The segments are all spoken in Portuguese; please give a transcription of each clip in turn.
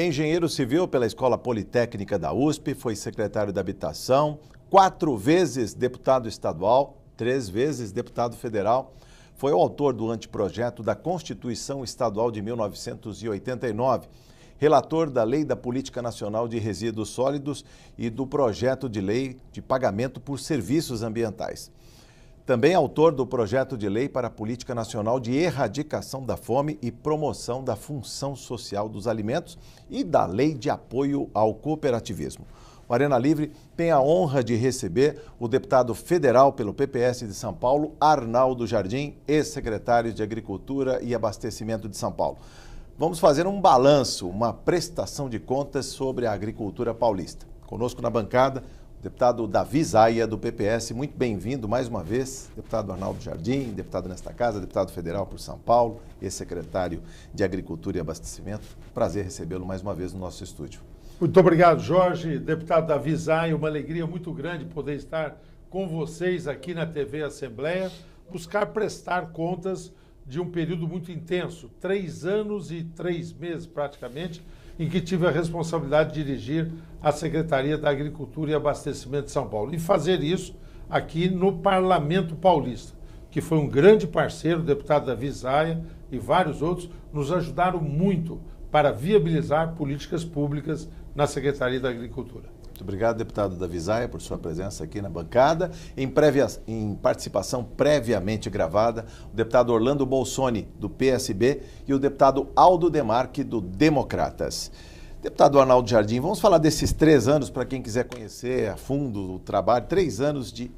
Engenheiro civil pela Escola Politécnica da USP, foi secretário da Habitação, 4 vezes deputado estadual, 3 vezes deputado federal. Foi o autor do anteprojeto da Constituição Estadual de 1989, relator da Lei da Política Nacional de Resíduos Sólidos e do projeto de lei de pagamento por serviços ambientais. Também autor do projeto de lei para a Política Nacional de Erradicação da Fome e Promoção da Função Social dos Alimentos e da Lei de Apoio ao Cooperativismo. O Arena Livre tem a honra de receber o deputado federal pelo PPS de São Paulo, Arnaldo Jardim, ex-secretário de Agricultura e Abastecimento de São Paulo. Vamos fazer um balanço, uma prestação de contas sobre a agricultura paulista. Conosco na bancada, o deputado Davi Zaia, do PPS. Muito bem-vindo mais uma vez, deputado Arnaldo Jardim, deputado nesta casa, deputado federal por São Paulo, ex-secretário de Agricultura e Abastecimento. Prazer recebê-lo mais uma vez no nosso estúdio. Muito obrigado, Jorge. Deputado Davi Zaia, uma alegria muito grande poder estar com vocês aqui na TV Assembleia, buscar prestar contas de um período muito intenso, 3 anos e 3 meses praticamente, em que tive a responsabilidade de dirigir a Secretaria da Agricultura e Abastecimento de São Paulo. E fazer isso aqui no Parlamento Paulista, que foi um grande parceiro, o deputado Davi Zaia e vários outros, nos ajudaram muito para viabilizar políticas públicas na Secretaria da Agricultura. Muito obrigado, deputado Davi Zaia, por sua presença aqui na bancada. Em participação previamente gravada, o deputado Orlando Bolsoni, do PSB, e o deputado Aldo Demarque, do Democratas. Deputado Arnaldo Jardim, vamos falar desses 3 anos, para quem quiser conhecer a fundo o trabalho, 3 anos de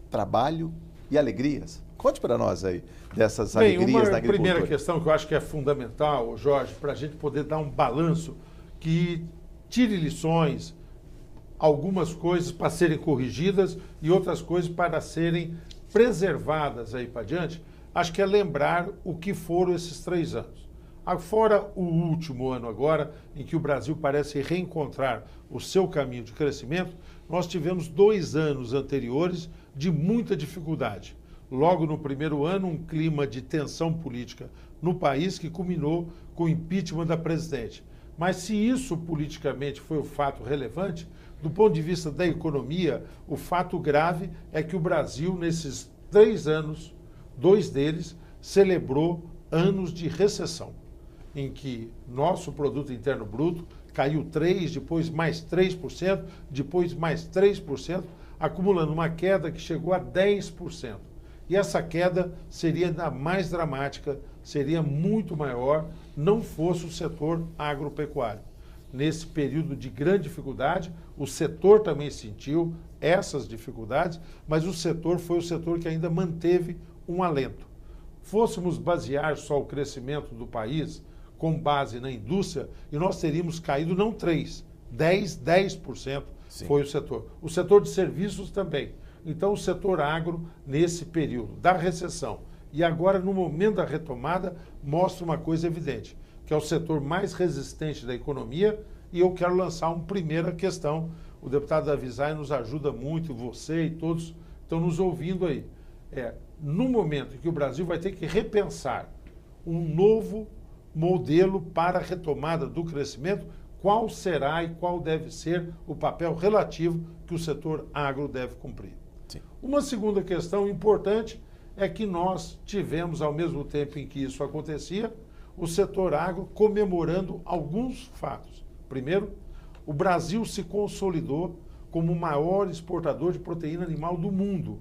trabalho e alegrias. Conte para nós aí dessas alegrias na agricultura. Uma primeira questão que eu acho que é fundamental, Jorge, para a gente poder dar um balanço que tire lições, algumas coisas para serem corrigidas e outras coisas para serem preservadas aí para diante, acho que é lembrar o que foram esses 3 anos. Fora o último ano agora, em que o Brasil parece reencontrar o seu caminho de crescimento, nós tivemos 2 anos anteriores de muita dificuldade. Logo no primeiro ano, um clima de tensão política no país que culminou com o impeachment da presidente. Mas se isso politicamente foi o fato relevante, do ponto de vista da economia, o fato grave é que o Brasil, nesses 3 anos, 2 deles, celebrou anos de recessão, em que nosso produto interno bruto caiu 3%, depois mais 3%, depois mais 3%, acumulando uma queda que chegou a 10%. E essa queda seria ainda mais dramática, seria muito maior, não fosse o setor agropecuário. Nesse período de grande dificuldade, o setor também sentiu essas dificuldades, mas o setor foi o setor que ainda manteve um alento. Fôssemos basear só o crescimento do país com base na indústria, e nós teríamos caído não 3%, 10% Sim. Foi o setor. O setor de serviços também. Então, o setor agro, nesse período da recessão e agora no momento da retomada, mostra uma coisa evidente, que é o setor mais resistente da economia, e eu quero lançar uma primeira questão. O deputado Davi Zaia nos ajuda muito, você e todos estão nos ouvindo aí. No momento em que o Brasil vai ter que repensar um novo modelo para a retomada do crescimento, qual será e qual deve ser o papel relativo que o setor agro deve cumprir. Sim. Uma segunda questão importante é que nós tivemos, ao mesmo tempo em que isso acontecia, o setor agro comemorando alguns fatos. Primeiro, o Brasil se consolidou como o maior exportador de proteína animal do mundo.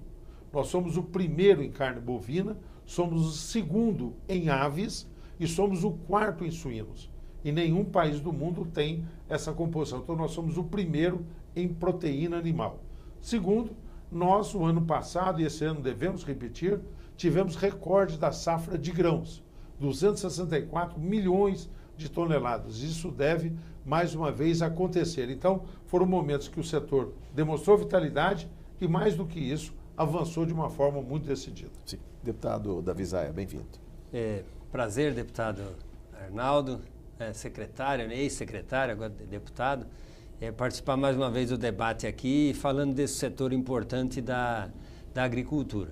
Nós somos o primeiro em carne bovina, somos o segundo em aves e somos o 4º em suínos. E nenhum país do mundo tem essa composição. Então, nós somos o primeiro em proteína animal. Segundo, nós, o ano passado, e esse ano devemos repetir, tivemos recorde da safra de grãos, 264 milhões de toneladas. Isso deve, mais uma vez, acontecer. Então, foram momentos que o setor demonstrou vitalidade e, mais do que isso, avançou de uma forma muito decidida. Sim. Deputado Davi Zaia, bem-vindo. Prazer, deputado Arnaldo, secretário, ex-secretário, agora deputado, participar mais uma vez do debate aqui, falando desse setor importante da agricultura.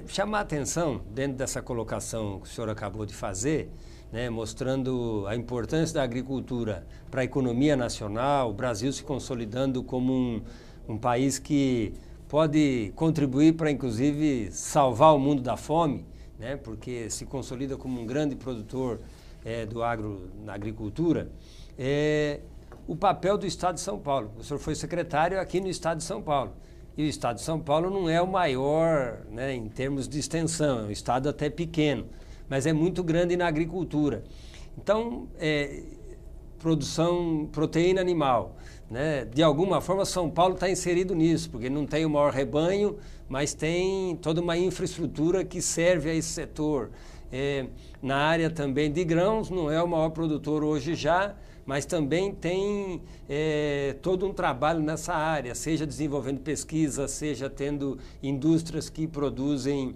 Chamar a atenção, dentro dessa colocação que o senhor acabou de fazer, né, mostrando a importância da agricultura para a economia nacional, o Brasil se consolidando como um país que pode contribuir para, inclusive, salvar o mundo da fome, né, porque se consolida como um grande produtor do agro na agricultura. O papel do Estado de São Paulo. O senhor foi secretário aqui no Estado de São Paulo. E o Estado de São Paulo não é o maior, né, em termos de extensão, é um estado até pequeno, mas é muito grande na agricultura. Então, produção, proteína animal, né? De alguma forma São Paulo está inserido nisso, porque não tem o maior rebanho, mas tem toda uma infraestrutura que serve a esse setor. Na área também de grãos, não é o maior produtor hoje já, mas também tem todo um trabalho nessa área, seja desenvolvendo pesquisa, seja tendo indústrias que produzem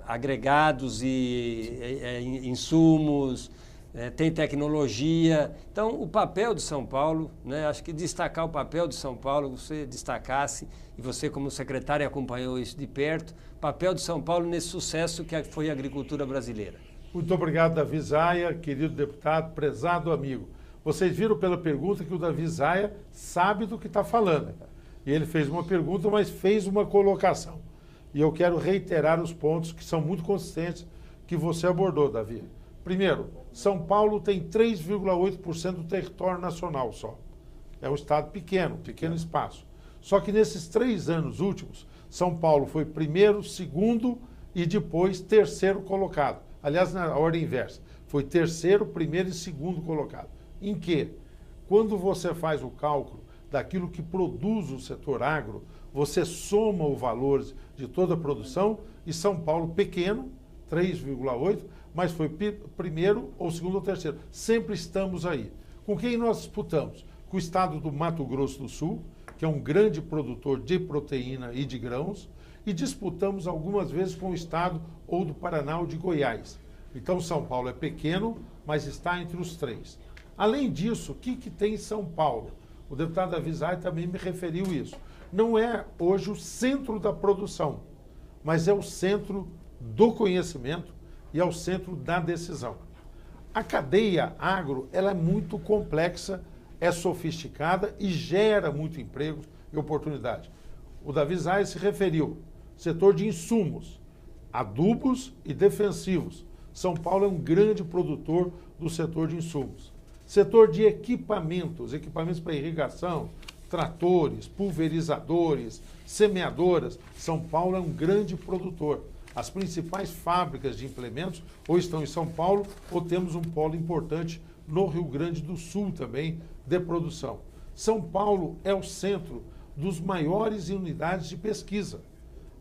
agregados e insumos, tem tecnologia. Então, o papel de São Paulo, né, acho que destacar o papel de São Paulo, você destacasse, e você como secretário acompanhou isso de perto, o papel de São Paulo nesse sucesso que foi a agricultura brasileira. Muito obrigado, Davi Zaia, querido deputado, prezado amigo. Vocês viram pela pergunta que o Davi Zaia sabe do que está falando. E ele fez uma pergunta, mas fez uma colocação. E eu quero reiterar os pontos que são muito consistentes que você abordou, Davi. Primeiro, São Paulo tem 3,8% do território nacional só. É um estado pequeno, pequeno espaço. Só que nesses 3 anos últimos, São Paulo foi primeiro, segundo e depois terceiro colocado. Aliás, na ordem inversa. Foi terceiro, primeiro e segundo colocado. Em que? Quando você faz o cálculo daquilo que produz o setor agro, você soma o valor de toda a produção e São Paulo pequeno, 3,8%, mas foi primeiro ou segundo ou terceiro. Sempre estamos aí. Com quem nós disputamos? Com o estado do Mato Grosso do Sul, que é um grande produtor de proteína e de grãos, e disputamos algumas vezes com o estado ou do Paraná ou de Goiás. Então, São Paulo é pequeno, mas está entre os 3. Além disso, o que tem em São Paulo? O deputado Davi Zaia também me referiu isso. Não é hoje o centro da produção, mas é o centro do conhecimento e é o centro da decisão. A cadeia agro, ela é muito complexa, é sofisticada e gera muito emprego e oportunidade. O Davi Zaia se referiu setor de insumos, adubos e defensivos. São Paulo é um grande produtor do setor de insumos. Setor de equipamentos para irrigação, tratores, pulverizadores, semeadoras. São Paulo é um grande produtor. As principais fábricas de implementos ou estão em São Paulo ou temos um polo importante no Rio Grande do Sul também de produção. São Paulo é o centro dos maiores unidades de pesquisa.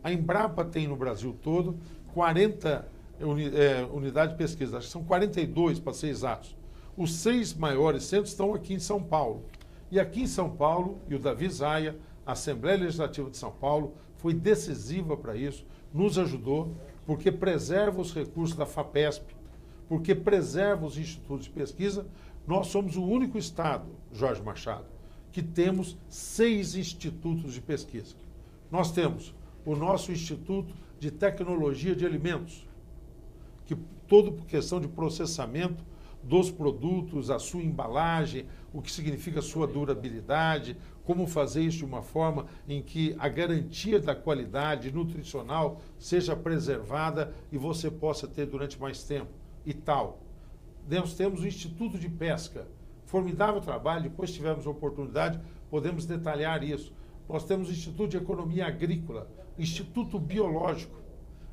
A Embrapa tem no Brasil todo 40 unidades de pesquisa, acho que são 42 para ser exatos. Os 6 maiores centros estão aqui em São Paulo. E aqui em São Paulo, e o Davi Zaia, a Assembleia Legislativa de São Paulo, foi decisiva para isso, nos ajudou, porque preserva os recursos da FAPESP, porque preserva os institutos de pesquisa. Nós somos o único estado, Jorge Machado, que temos 6 institutos de pesquisa. Nós temos o nosso Instituto de Tecnologia de Alimentos, que todo por questão de processamento dos produtos, a sua embalagem, o que significa a sua durabilidade, como fazer isso de uma forma em que a garantia da qualidade nutricional seja preservada e você possa ter durante mais tempo e tal. Nós temos o Instituto de Pesca, formidável trabalho, depois tivemos a oportunidade, podemos detalhar isso. Nós temos o Instituto de Economia Agrícola, Instituto Biológico,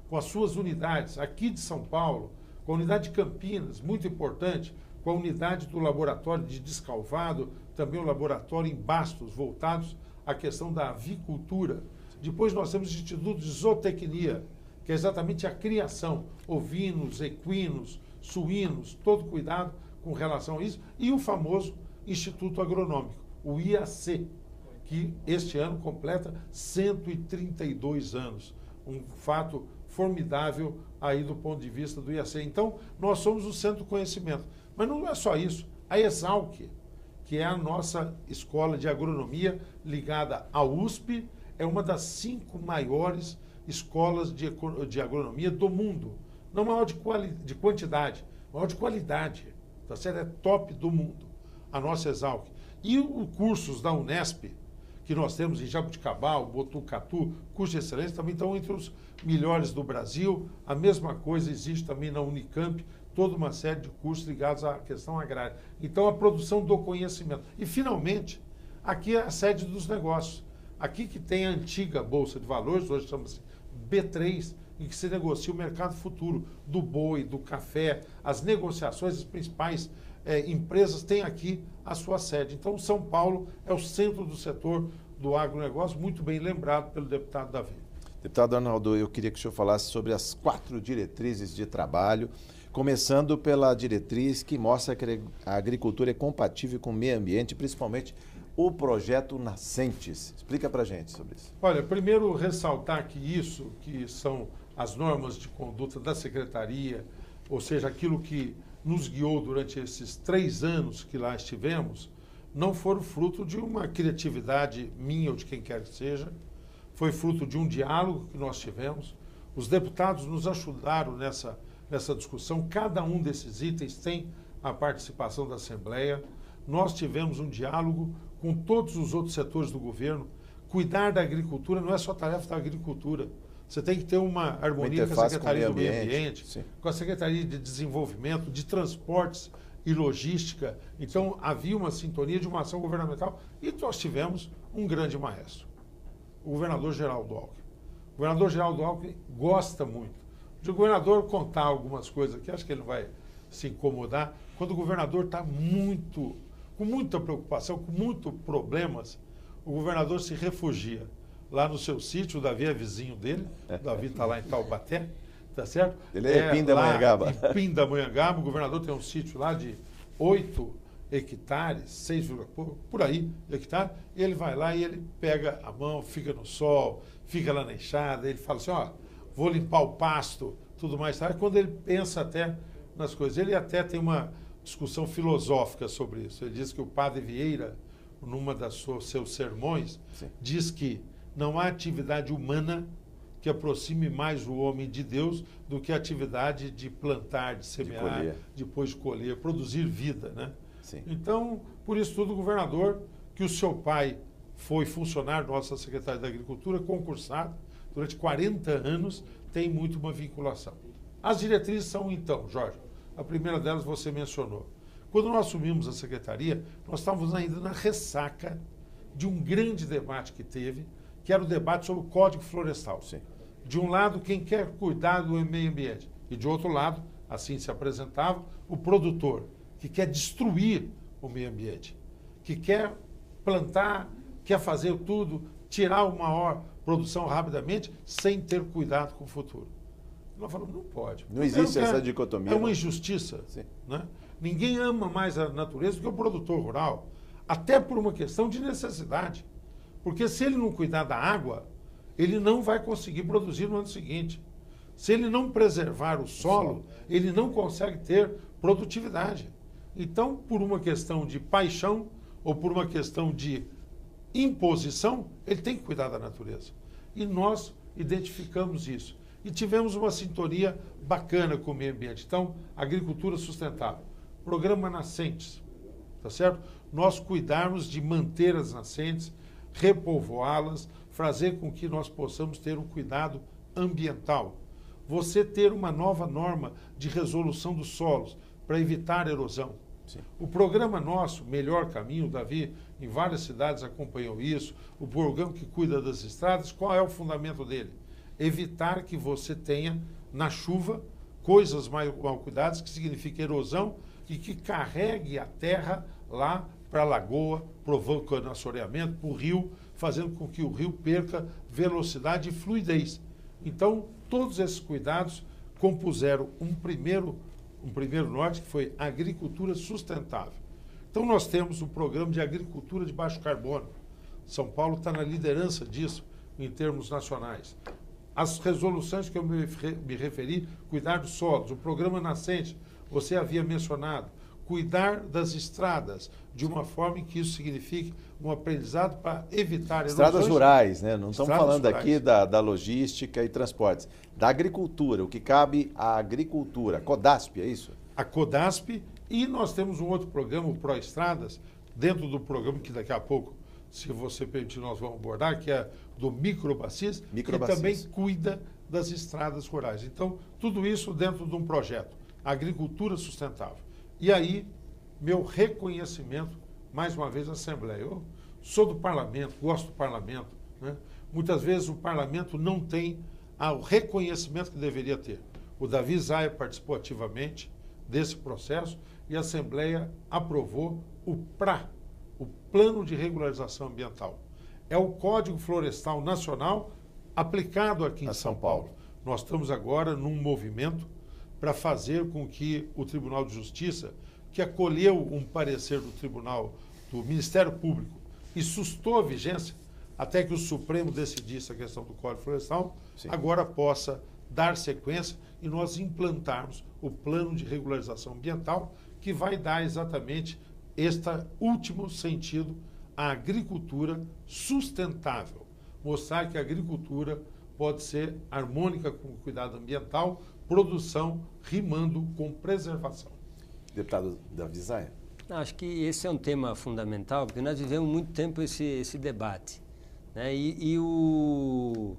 com as suas unidades aqui de São Paulo, com a unidade de Campinas, muito importante, com a unidade do laboratório de Descalvado, também o laboratório em Bastos, voltados à questão da avicultura. Depois nós temos o Instituto de Zootecnia, que é exatamente a criação, ovinos, equinos, suínos, todo cuidado com relação a isso, e o famoso Instituto Agronômico, o IAC, que este ano completa 132 anos. Um fato formidável aí do ponto de vista do IAC. Então, nós somos o centro do conhecimento. Mas não é só isso. A Exalc, que é a nossa escola de agronomia ligada à USP, é uma das 5 maiores escolas de agronomia do mundo. não maior de quantidade, maior de qualidade. Tá certo? É top do mundo, a nossa Exalc. E os cursos da Unesp, que nós temos em Jabuticabal, Botucatu, cursos de excelência, também estão entre os melhores do Brasil. A mesma coisa existe também na Unicamp, toda uma série de cursos ligados à questão agrária. Então, a produção do conhecimento. E, finalmente, aqui é a sede dos negócios. Aqui que tem a antiga Bolsa de Valores, hoje chama-se B3, em que se negocia o mercado futuro do boi, do café, as negociações, as principais empresas têm aqui a sua sede. Então, São Paulo é o centro do setor do agronegócio, muito bem lembrado pelo deputado Davi. Deputado Arnaldo, eu queria que o senhor falasse sobre as 4 diretrizes de trabalho, começando pela diretriz que mostra que a agricultura é compatível com o meio ambiente, principalmente o projeto Nascentes. Explica para a gente sobre isso. Olha, primeiro ressaltar que isso, que são as normas de conduta da Secretaria, ou seja, aquilo que nos guiou durante esses 3 anos que lá estivemos, não foram fruto de uma criatividade minha ou de quem quer que seja, foi fruto de um diálogo que nós tivemos. Os deputados nos ajudaram nessa discussão, cada um desses itens tem a participação da Assembleia. Nós tivemos um diálogo com todos os outros setores do governo. Cuidar da agricultura não é só tarefa da agricultura. Você tem que ter uma harmonia com a Secretaria do Meio Ambiente, com a Secretaria de Desenvolvimento, de Transportes e Logística. Então, havia uma sintonia de uma ação governamental e nós tivemos um grande maestro, o governador Geraldo Alckmin. O governador Geraldo Alckmin gosta muito de o governador contar algumas coisas aqui, acho que ele vai se incomodar. Quando o governador está com muita preocupação, com muitos problemas, o governador se refugia lá no seu sítio. O Davi é vizinho dele, o Davi está lá em Taubaté, tá certo? Ele é Pindamonhangaba. Em Pindamonhangaba, o governador tem um sítio lá de 8 hectares, 6, por aí, hectares, e ele vai lá e ele pega a mão, fica no sol, fica lá na enxada, ele fala assim, ó, vou limpar o pasto, tudo mais. Quando ele pensa até nas coisas, ele até tem uma discussão filosófica sobre isso. Ele diz que o padre Vieira, numa das seus sermões, diz que não há atividade humana que aproxime mais o homem de Deus do que a atividade de plantar, de semear, depois de colher, produzir vida, né? Sim. Então, por isso tudo, o governador, que o seu pai foi funcionário nossa Secretaria da Agricultura, concursado, durante 40 anos, tem muito uma vinculação. As diretrizes são, então, Jorge, a primeira delas você mencionou. Quando nós assumimos a secretaria, nós estávamos ainda na ressaca de um grande debate que teve, que era o debate sobre o Código Florestal. Sim. De um lado, quem quer cuidar do meio ambiente, e de outro lado, assim se apresentava, o produtor, que quer destruir o meio ambiente, que quer plantar, quer fazer tudo, tirar uma maior produção rapidamente, sem ter cuidado com o futuro. Nós falamos, não pode. Não existe essa dicotomia. É uma injustiça. Né? Ninguém ama mais a natureza do que o produtor rural, até por uma questão de necessidade. Porque se ele não cuidar da água, ele não vai conseguir produzir no ano seguinte. Se ele não preservar o solo, ele não consegue ter produtividade. Então, por uma questão de paixão ou por uma questão de imposição, ele tem que cuidar da natureza. E nós identificamos isso. E tivemos uma sintonia bacana com o meio ambiente. Então, agricultura sustentável, programa Nascentes, tá certo? Nós cuidarmos de manter as nascentes, repovoá-las, fazer com que nós possamos ter um cuidado ambiental. Você ter uma nova norma de resolução dos solos para evitar erosão. Sim. O programa nosso, Melhor Caminho, o Davi, em várias cidades acompanhou isso, o programa que cuida das estradas, qual é o fundamento dele? Evitar que você tenha, na chuva, coisas mal cuidadas, que significa erosão e que carregue a terra lá para a lagoa, provocando assoreamento, para o rio, fazendo com que o rio perca velocidade e fluidez. Então, todos esses cuidados compuseram um primeiro norte, que foi agricultura sustentável. Então, nós temos um programa de agricultura de baixo carbono. São Paulo está na liderança disso em termos nacionais. As resoluções que eu me referi, cuidar dos solos, o programa Nascente, você havia mencionado, cuidar das estradas de uma forma em que isso signifique um aprendizado para evitar estradas erosões. rurais, né? Não estamos Estradas falando rurais. aqui da logística e transportes, da agricultura, o que cabe à agricultura. CODASP, é isso? A CODASP, e nós temos um outro programa, o ProEstradas, dentro do programa que daqui a pouco, se você permitir, nós vamos abordar, que é do Microbacias, que também cuida das estradas rurais. Então, tudo isso dentro de um projeto, agricultura sustentável. E aí, meu reconhecimento, mais uma vez, à Assembleia. Eu sou do Parlamento, gosto do Parlamento, né? Muitas vezes o Parlamento não tem o reconhecimento que deveria ter. O Davi Zaia participou ativamente desse processo e a Assembleia aprovou o PRA, o Plano de Regularização Ambiental. É o Código Florestal Nacional aplicado aqui em São Paulo. Nós estamos agora num movimento para fazer com que o Tribunal de Justiça, que acolheu um parecer do Tribunal do Ministério Público e sustou a vigência até que o Supremo decidisse a questão do Código Florestal, sim, agora possa dar sequência e nós implantarmos o Plano de Regularização Ambiental, que vai dar exatamente este último sentido à agricultura sustentável. Mostrar que a agricultura pode ser harmônica com o cuidado ambiental, produção rimando com preservação. Deputado Davi Zaia. Acho que esse é um tema fundamental, porque nós vivemos muito tempo esse debate, né? E o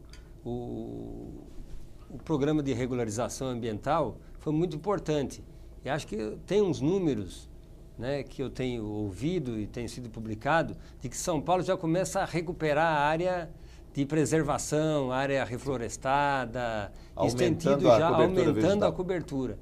programa de regularização ambiental foi muito importante. E acho que tem uns números, né, que eu tenho ouvido e tem sido publicado, de que São Paulo já começa a recuperar a área de preservação, área reflorestada, aumentando a cobertura.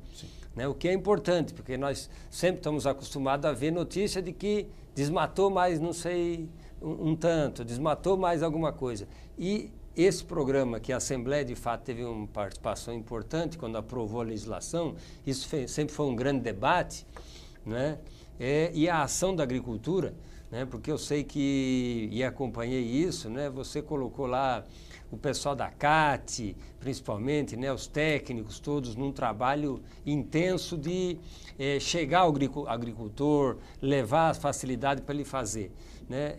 Né, o que é importante, porque nós sempre estamos acostumados a ver notícia de que desmatou mais não sei um tanto, desmatou mais alguma coisa. E esse programa, que a Assembleia de fato teve uma participação importante quando aprovou a legislação, isso sempre foi um grande debate, né? E a ação da agricultura, né? Porque eu sei que, e acompanhei isso, né? Você colocou lá o pessoal da CAT, principalmente, né? Os técnicos todos num trabalho intenso de chegar ao agricultor, levar a facilidade para ele fazer, né?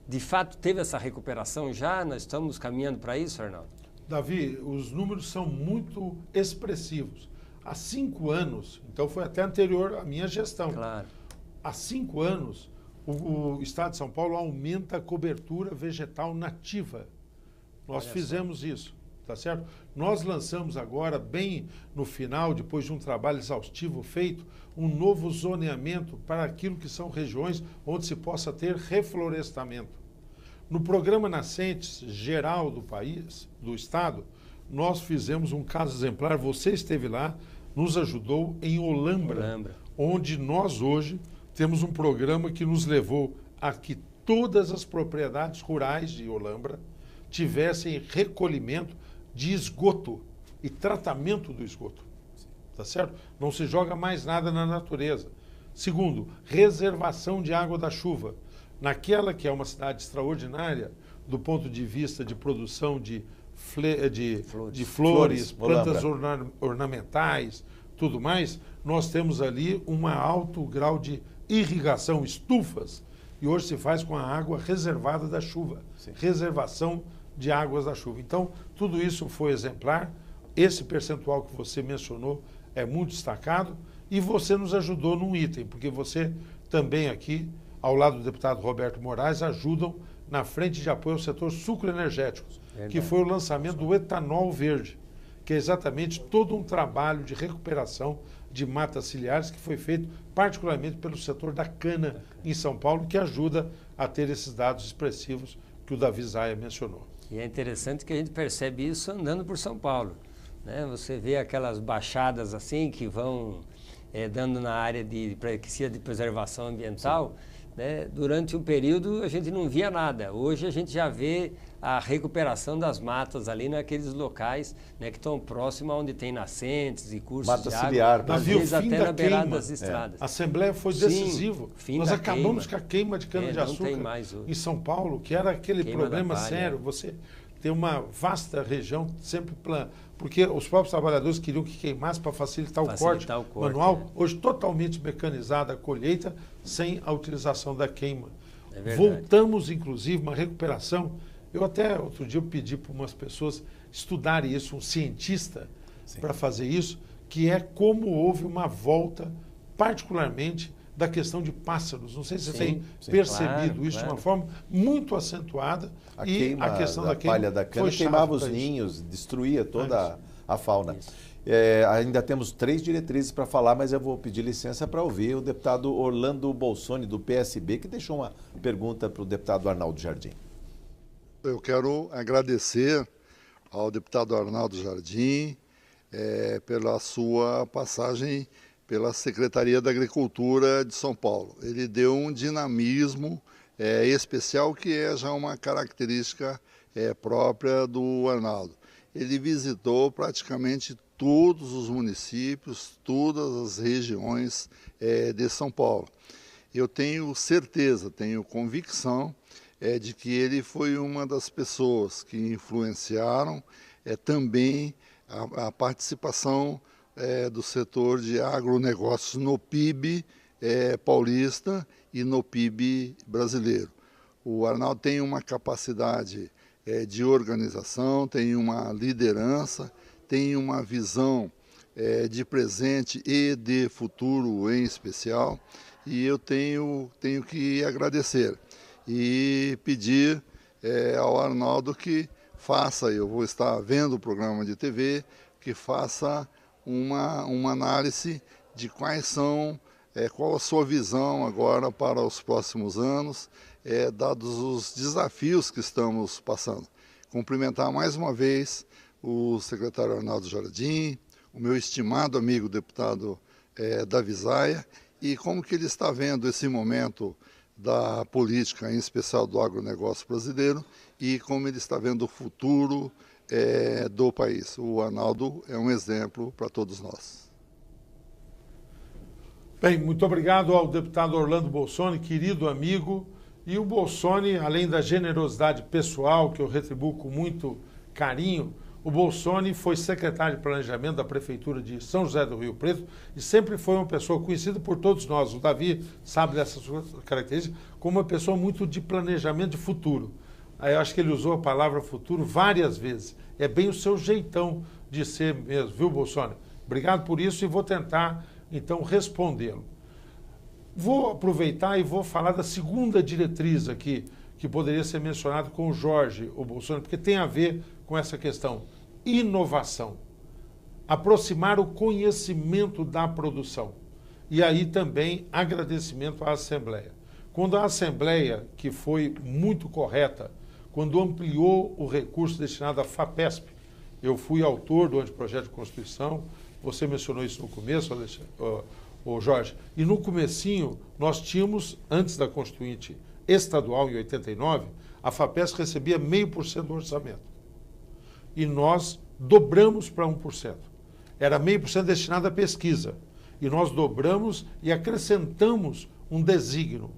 De fato, teve essa recuperação já? Nós estamos caminhando para isso, Arnaldo? Davi, os números são muito expressivos. Há 5 anos, então foi até anterior à minha gestão. Claro. Há 5 anos, o Estado de São Paulo aumenta a cobertura vegetal nativa. Nós fizemos isso, tá certo? Nós lançamos agora, bem no final, depois de um trabalho exaustivo feito, um novo zoneamento para aquilo que são regiões onde se possa ter reflorestamento. No programa Nascentes Geral do país, do Estado, nós fizemos um caso exemplar, você esteve lá, nos ajudou em Olambra, onde nós hoje temos um programa que nos levou a que todas as propriedades rurais de Olambra tivessem recolhimento de esgoto e tratamento do esgoto. Tá certo? Não se joga mais nada na natureza. Segundo, reservação de água da chuva. Naquela que é uma cidade extraordinária do ponto de vista de produção de flores, plantas ornamentais, tudo mais, nós temos ali um alto grau de irrigação, estufas, e hoje se faz com a água reservada da chuva, sim, reservação de águas da chuva. Então, tudo isso foi exemplar. Esse percentual que você mencionou é muito destacado e você nos ajudou num item, porque você também aqui, ao lado do deputado Roberto Moraes, ajudam na frente de apoio ao setor sucroenergéticos, que foi o lançamento do etanol verde, que é exatamente todo um trabalho de recuperação de matas ciliares que foi feito particularmente pelo setor da cana em São Paulo, que ajuda a ter esses dados expressivos que o Davi Zaia mencionou. E é interessante que a gente percebe isso andando por São Paulo, né? Você vê aquelas baixadas assim que vão dando na área de preservação ambiental, né? Durante um período a gente não via nada. Hoje a gente já vê a recuperação das matas ali naqueles locais, né, que estão próximos onde tem nascentes e cursos mata de água, ciliar, às vezes até na beirada das estradas. A Assembleia foi decisiva. Nós acabamos com a queima de cana-de-açúcar mais em São Paulo, que era aquele problema sério. Você tem uma vasta região sempre plana, porque os próprios trabalhadores queriam que queimasse para facilitar o corte manual, hoje totalmente mecanizada a colheita, sem a utilização da queima. Voltamos, inclusive, uma recuperação. Eu até, outro dia, eu pedi para umas pessoas estudarem isso, um cientista, para fazer isso, que é como houve uma volta, particularmente, da questão de pássaros. Não sei se você tem percebido isso de uma forma muito acentuada. A questão da palha da cana queimava os ninhos, destruía toda a fauna. Ainda temos 3 diretrizes para falar, mas eu vou pedir licença para ouvir o deputado Orlando Bolsoni, do PSB, que deixou uma pergunta para o deputado Arnaldo Jardim. Eu quero agradecer ao deputado Arnaldo Jardim pela sua passagem pela Secretaria da Agricultura de São Paulo. Ele deu um dinamismo especial, que é já uma característica própria do Arnaldo. Ele visitou praticamente todos os municípios, todas as regiões de São Paulo. Eu tenho certeza, tenho convicção de que ele foi uma das pessoas que influenciaram também a participação do setor de agronegócios no PIB paulista e no PIB brasileiro. O Arnaldo tem uma capacidade de organização, tem uma liderança, tem uma visão de presente e de futuro em especial, e eu tenho que agradecer e pedir ao Arnaldo que faça, eu vou estar vendo o programa de TV, que faça uma análise de qual a sua visão agora para os próximos anos, dados os desafios que estamos passando. Cumprimentar mais uma vez o secretário Arnaldo Jardim, o meu estimado amigo deputado Davi Zaia, e como que ele está vendo esse momento da política, em especial do agronegócio brasileiro, e como ele está vendo o futuro do país. O Arnaldo é um exemplo para todos nós. Bem, muito obrigado ao deputado Orlando Bolsoni, querido amigo. E o Bolsoni, além da generosidade pessoal, que eu retribuo com muito carinho, o Bolsoni foi secretário de Planejamento da Prefeitura de São José do Rio Preto e sempre foi uma pessoa conhecida por todos nós. O Davi sabe dessas características, como uma pessoa muito de planejamento de futuro. Eu acho que ele usou a palavra futuro várias vezes. É bem o seu jeitão de ser mesmo, viu, Bolsoni? Obrigado por isso e vou tentar, então, respondê-lo. Vou aproveitar e vou falar da segunda diretriz aqui, que poderia ser mencionado com o Jorge, o Bolsoni, porque tem a ver com essa questão. Inovação. Aproximar o conhecimento da produção. E aí também agradecimento à Assembleia. Quando a Assembleia, que foi muito correta, quando ampliou o recurso destinado à FAPESP, eu fui autor do anteprojeto de Constituição, você mencionou isso no começo, Jorge, e no comecinho nós tínhamos, antes da Constituinte estadual, em 89, a FAPESP recebia 0,5% do orçamento. E nós dobramos para 1%. Era 0,5% destinado à pesquisa. E nós dobramos e acrescentamos um desígnio.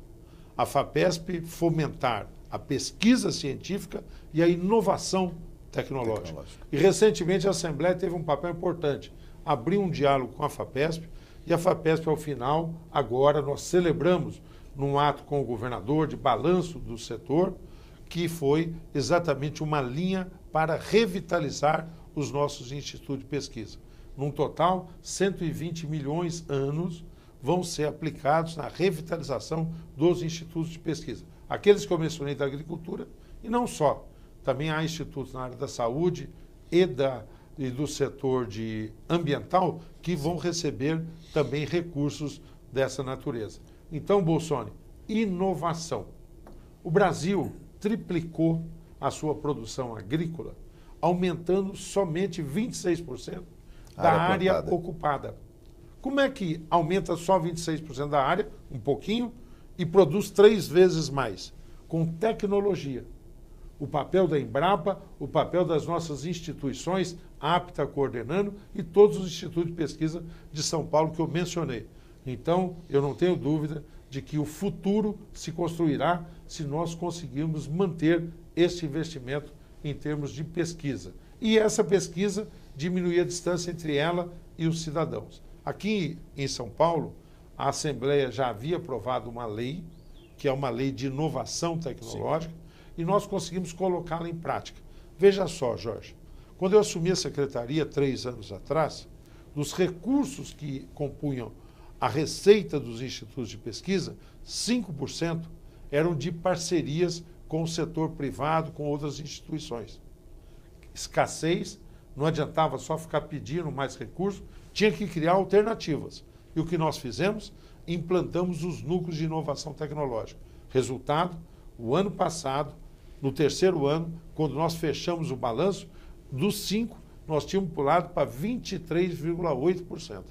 A FAPESP fomentar a pesquisa científica e a inovação tecnológica. E recentemente a Assembleia teve um papel importante. Abriu um diálogo com a FAPESP e a FAPESP, ao final, agora nós celebramos num ato com o governador de balanço do setor, que foi exatamente uma linha para revitalizar os nossos institutos de pesquisa. Num total, 120 milhões anos vão ser aplicados na revitalização dos institutos de pesquisa. Aqueles que eu mencionei da agricultura, e não só. Também há institutos na área da saúde e do setor ambiental que vão receber também recursos dessa natureza. Então, Bolsoni, inovação. O Brasil triplicou a sua produção agrícola, aumentando somente 26% da área ocupada. Como é que aumenta só 26% da área, um pouquinho, e produz 3 vezes mais? Com tecnologia. O papel da Embrapa, o papel das nossas instituições, a APTA coordenando, e todos os institutos de pesquisa de São Paulo que eu mencionei. Então, eu não tenho dúvida de que o futuro se construirá se nós conseguirmos manter este investimento em termos de pesquisa. E essa pesquisa diminuía a distância entre ela e os cidadãos. Aqui em São Paulo, a Assembleia já havia aprovado uma lei, que é uma lei de inovação tecnológica, e nós conseguimos colocá-la em prática. Veja só, Jorge, quando eu assumi a secretaria 3 anos atrás, dos recursos que compunham a receita dos institutos de pesquisa, 5% eram de parcerias com o setor privado, com outras instituições. Escassez, não adiantava só ficar pedindo mais recursos, tinha que criar alternativas. E o que nós fizemos? Implantamos os núcleos de inovação tecnológica. Resultado, o ano passado, no 3º ano, quando nós fechamos o balanço, dos 5, nós tínhamos pulado para 23,8%.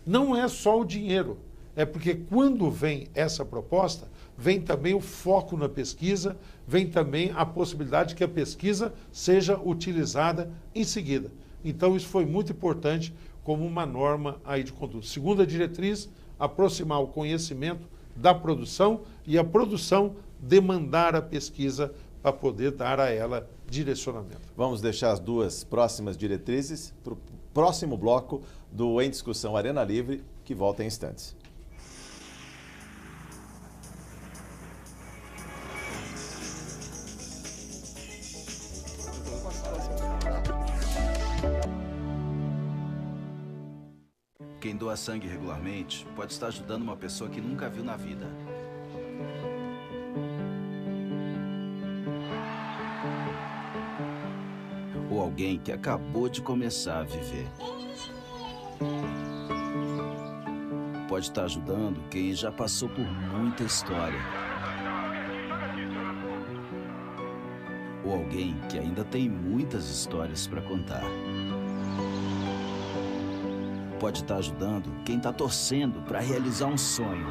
Não é só o dinheiro, é porque quando vem essa proposta, vem também o foco na pesquisa, vem também a possibilidade de que a pesquisa seja utilizada em seguida. Então, isso foi muito importante como uma norma aí de conduta. Segunda diretriz, aproximar o conhecimento da produção e a produção demandar a pesquisa para poder dar a ela direcionamento. Vamos deixar as 2 próximas diretrizes para o próximo bloco do Em Discussão Arena Livre, que volta em instantes. Quem doa sangue regularmente pode estar ajudando uma pessoa que nunca viu na vida. Ou alguém que acabou de começar a viver. Pode estar ajudando quem já passou por muita história. Ou alguém que ainda tem muitas histórias para contar. Pode estar ajudando quem está torcendo para realizar um sonho.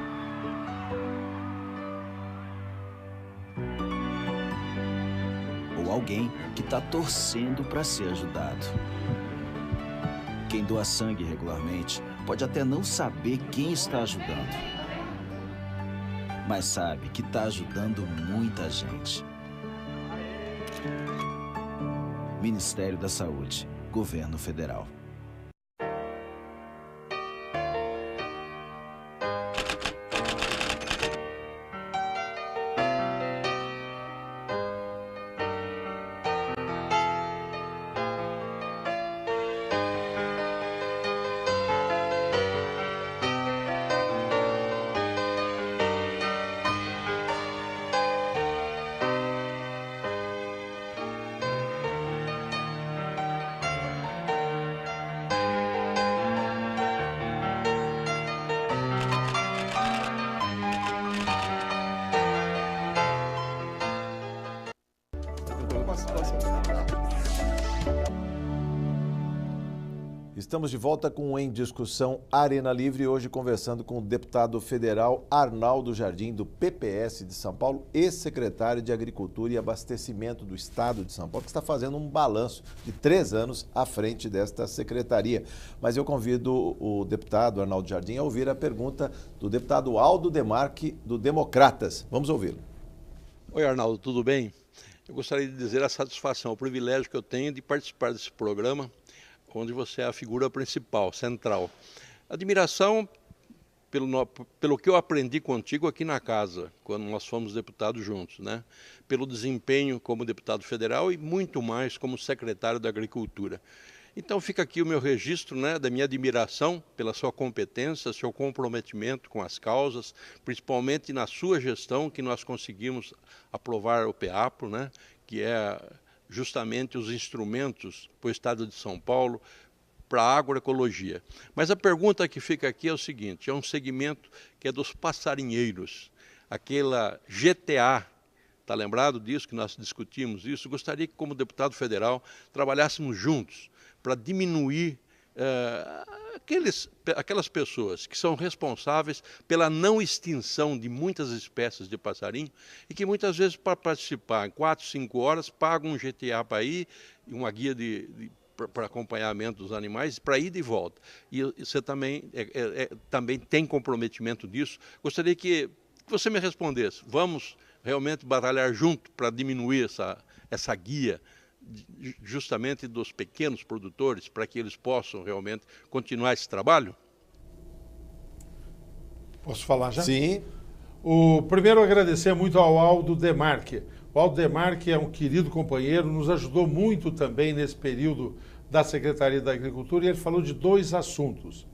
Ou alguém que está torcendo para ser ajudado. Quem doa sangue regularmente pode até não saber quem está ajudando, mas sabe que está ajudando muita gente. Ministério da Saúde, Governo Federal. Estamos de volta com o Em Discussão Arena Livre, hoje conversando com o deputado federal Arnaldo Jardim, do PPS de São Paulo, ex-secretário de Agricultura e Abastecimento do Estado de São Paulo, que está fazendo um balanço de 3 anos à frente desta secretaria. Mas eu convido o deputado Arnaldo Jardim a ouvir a pergunta do deputado Aldo Demarque, do Democratas. Vamos ouvi-lo. Oi, Arnaldo, tudo bem? Eu gostaria de dizer a satisfação, o privilégio que eu tenho de participar desse programa, onde você é a figura principal, central. Admiração pelo que eu aprendi contigo aqui na casa, quando nós fomos deputados juntos, né? Pelo desempenho como deputado federal e muito mais como secretário da Agricultura. Então fica aqui o meu registro, né, da minha admiração pela sua competência, seu comprometimento com as causas, principalmente na sua gestão que nós conseguimos aprovar o PEAPRO, né, que é justamente os instrumentos para o Estado de São Paulo para a agroecologia. Mas a pergunta que fica aqui é o seguinte, é um segmento que é dos passarinheiros, aquela GTA, está lembrado disso, que nós discutimos isso? Gostaria que, como deputado federal, trabalhássemos juntos para diminuir aquelas pessoas que são responsáveis pela não extinção de muitas espécies de passarinho e que muitas vezes para participar em 4, 5 horas pagam um GTA para ir e uma guia para acompanhamento dos animais para ir de volta. E você também, também tem comprometimento disso. Gostaria que você me respondesse. Vamos realmente batalhar junto para diminuir essa guia justamente dos pequenos produtores para que eles possam realmente continuar esse trabalho? Posso falar já? Sim. Primeiro, agradecer muito ao Aldo Demarque. O Aldo Demarque é um querido companheiro, nos ajudou muito também nesse período da Secretaria da Agricultura, e ele falou de 2 assuntos.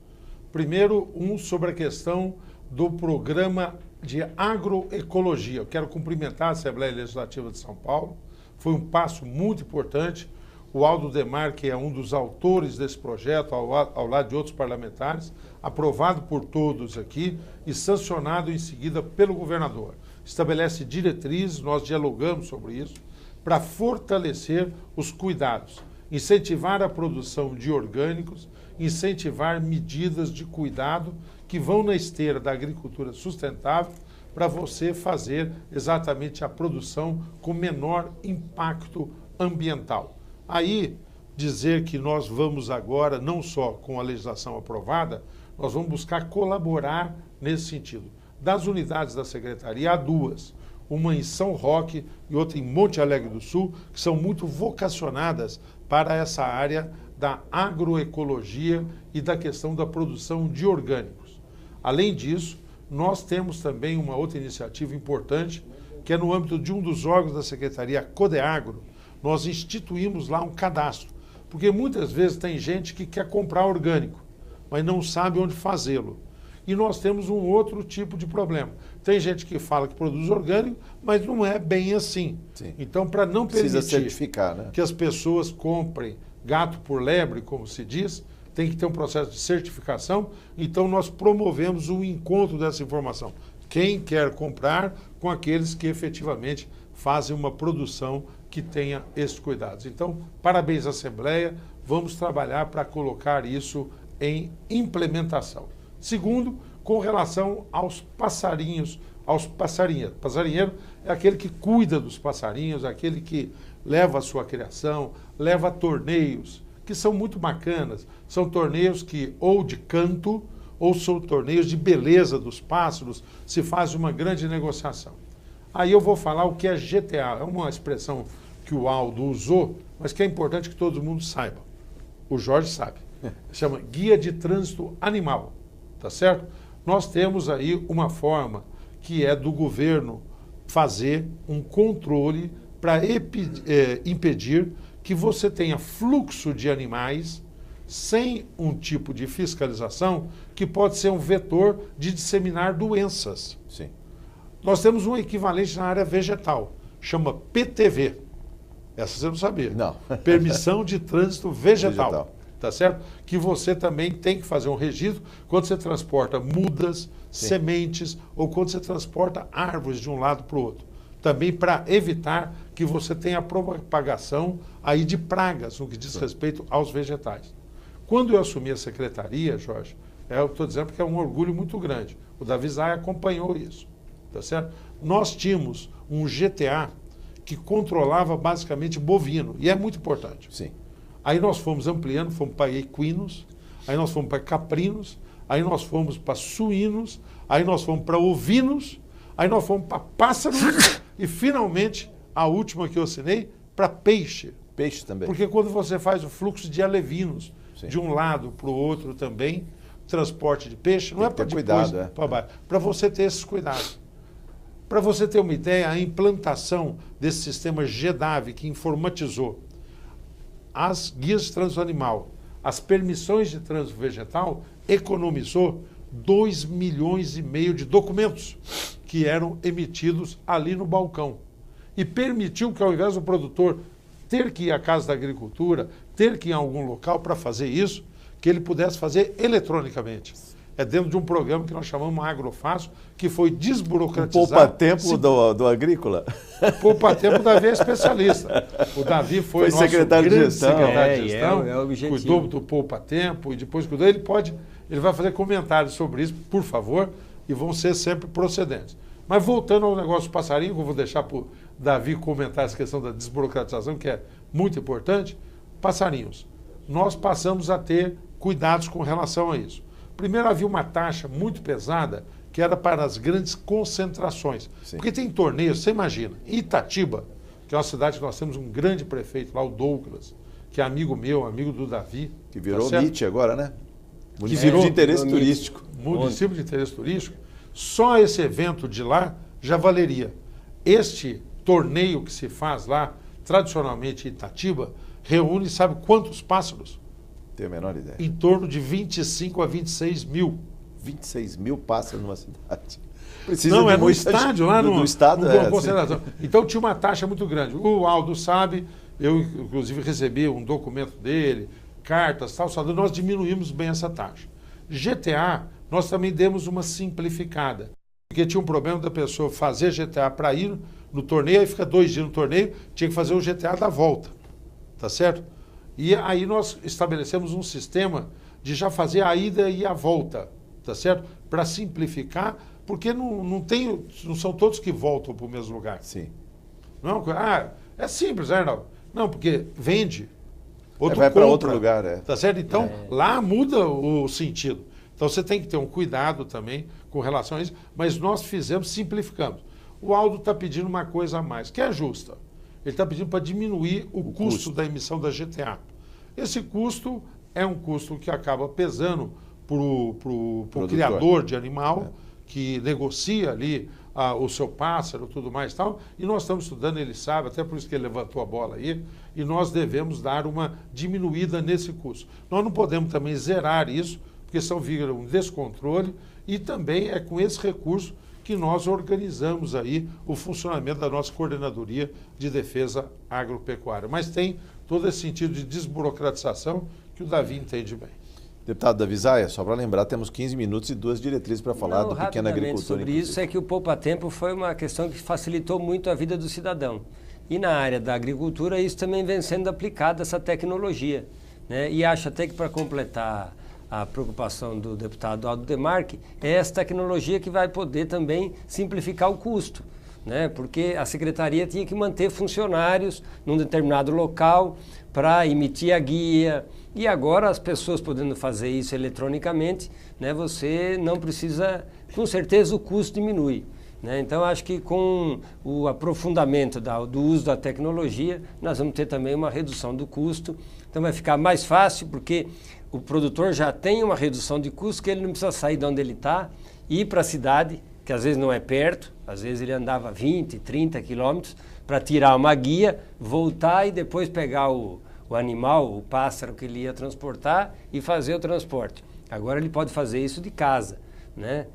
Primeiro, um sobre a questão do programa de agroecologia. Eu quero cumprimentar a Assembleia Legislativa de São Paulo, foi um passo muito importante. O Aldo Demarque é um dos autores desse projeto, ao lado de outros parlamentares, aprovado por todos aqui e sancionado em seguida pelo governador. Estabelece diretrizes, nós dialogamos sobre isso, para fortalecer os cuidados, incentivar a produção de orgânicos, incentivar medidas de cuidado que vão na esteira da agricultura sustentável para você fazer exatamente a produção com menor impacto ambiental. Aí, dizer que nós vamos agora, não só com a legislação aprovada, nós vamos buscar colaborar nesse sentido. Das unidades da Secretaria, há 2. Uma em São Roque e outra em Monte Alegre do Sul, que são muito vocacionadas para essa área da agroecologia e da questão da produção de orgânicos. Além disso, nós temos também uma outra iniciativa importante, que é no âmbito de um dos órgãos da Secretaria, a Codeagro. Nós instituímos lá um cadastro, porque muitas vezes tem gente que quer comprar orgânico, mas não sabe onde fazê-lo. E nós temos um outro tipo de problema. Tem gente que fala que produz orgânico, mas não é bem assim. Sim. Então, para não Precisa permitir certificar, né? que as pessoas comprem gato por lebre, como se diz, tem que ter um processo de certificação. Então, nós promovemos o encontro dessa informação. Quem quer comprar com aqueles que efetivamente fazem uma produção que tenha esses cuidados. Então, parabéns à Assembleia, vamos trabalhar para colocar isso em implementação. Segundo, com relação aos passarinhos, aos passarinheiros. Passarinheiro é aquele que cuida dos passarinhos, aquele que leva a sua criação, leva a torneios, que são muito bacanas. São torneios que ou de canto, ou são torneios de beleza dos pássaros, se faz uma grande negociação. Aí eu vou falar o que é GTA, é uma expressão que o Aldo usou, mas que é importante que todo mundo saiba. O Jorge sabe. Chama Guia de Trânsito Animal, tá certo? Nós temos aí uma forma que é do governo fazer um controle para impedir que você tenha fluxo de animais sem um tipo de fiscalização que pode ser um vetor de disseminar doenças. Sim. Nós temos um equivalente na área vegetal, chama PTV. Essa você não sabia. Não. Permissão de Trânsito Vegetal. Tá certo? Que você também tem que fazer um registro quando você transporta mudas, sementes ou quando você transporta árvores de um lado para o outro. Também para evitar que você tenha a propagação aí de pragas no que diz respeito aos vegetais. Quando eu assumi a secretaria, Jorge, eu estou dizendo que é um orgulho muito grande. O Davi Zay acompanhou isso. Tá certo? Nós tínhamos um GTA que controlava basicamente bovino, e é muito importante. Sim. Aí nós fomos ampliando, fomos para equinos, aí nós fomos para caprinos, aí nós fomos para suínos, aí nós fomos para ovinos, aí nós fomos para pássaros e finalmente a última que eu assinei para peixe. Peixe também. Porque quando você faz o fluxo de alevinos de um lado para o outro também, transporte de peixe, não é para depois para baixo, para você ter esses cuidados. Para você ter uma ideia, a implantação desse sistema GEDAV que informatizou as guias de trânsito animal, as permissões de trânsito vegetal, economizou 2,5 milhões de documentos que eram emitidos ali no balcão. E permitiu que, ao invés do produtor ter que ir à Casa da Agricultura, ter que ir a algum local para fazer isso, que ele pudesse fazer eletronicamente. É dentro de um programa que nós chamamos Agrofácil, que foi desburocratizado. O poupa-tempo do agrícola. Poupa-tempo, o Davi é especialista. O Davi foi nosso secretário de gestão. Secretário de gestão, é o objetivo. Cuidou do poupa-tempo e depois cuidou. Ele vai fazer comentários sobre isso, por favor, e vão ser sempre procedentes. Mas voltando ao negócio do passarinho, que eu vou deixar para o Davi comentar essa questão da desburocratização, que é muito importante. Passarinhos. Nós passamos a ter cuidados com relação a isso. Primeiro, havia uma taxa muito pesada que era para as grandes concentrações. Sim. Porque tem torneios, você imagina, em Itatiba, que é uma cidade que nós temos um grande prefeito lá, o Douglas, que é amigo meu, amigo do Davi. Que virou tá MIT agora, né? Município virou de interesse MIT. turístico. Município de interesse turístico. Só esse evento de lá já valeria. Este torneio que se faz lá, tradicionalmente em Itatiba, reúne, sabe quantos pássaros? Tenho a menor ideia. Em torno de 25 a 26 mil. 26 mil pássaros numa cidade. Não, é no estádio, lá no estado. concentração. Então tinha uma taxa muito grande. O Aldo sabe, eu inclusive recebi um documento dele, cartas, tal, só nós diminuímos bem essa taxa. GTA, nós também demos uma simplificada. Porque tinha um problema da pessoa fazer GTA para ir no torneio, aí fica 2 dias no torneio, tinha que fazer o GTA da volta. Tá certo? E aí nós estabelecemos um sistema de já fazer a ida e a volta, tá certo? Para simplificar, porque não são todos que voltam para o mesmo lugar. Sim. Não, é simples, né, Arnaldo? Não, porque vende. Outro vai para compra, outro lugar, é. Tá certo? Então, lá muda o sentido. Então, você tem que ter um cuidado também com relação a isso, mas nós simplificamos. O Aldo está pedindo uma coisa a mais, que é justa. Ele está pedindo para diminuir o custo da emissão da GTA. Esse custo é um custo que acaba pesando para o criador de animal, que negocia ali o seu pássaro, tudo mais e tal, e nós estamos estudando, ele sabe, até por isso que ele levantou a bola aí, e nós devemos dar uma diminuída nesse custo. Nós não podemos também zerar isso, porque senão vira um descontrole, e também é com esse recurso que nós organizamos aí o funcionamento da nossa Coordenadoria de Defesa Agropecuária. Mas tem todo esse sentido de desburocratização que o Davi entende bem. Deputado Davi Zaia, só para lembrar, temos 15 minutos e 2 diretrizes para falar do pequeno agricultor. Sobre inclusive. isso é que o poupa-tempo foi uma questão que facilitou muito a vida do cidadão. E na área da agricultura isso também vem sendo aplicado, essa tecnologia, né? E acho até que para completar a preocupação do deputado Aldo Demarque, é essa tecnologia que vai poder também simplificar o custo, né? Porque a secretaria tinha que manter funcionários num determinado local para emitir a guia, e agora as pessoas podendo fazer isso eletronicamente, né, você não precisa, com certeza o custo diminui, né? Então acho que com o aprofundamento do uso da tecnologia, nós vamos ter também uma redução do custo, então vai ficar mais fácil, porque o produtor já tem uma redução de custo, que ele não precisa sair de onde ele está, ir para a cidade, que às vezes não é perto, às vezes ele andava 20, 30 quilômetros para tirar uma guia, voltar e depois pegar o animal, o pássaro que ele ia transportar e fazer o transporte. Agora ele pode fazer isso de casa, né?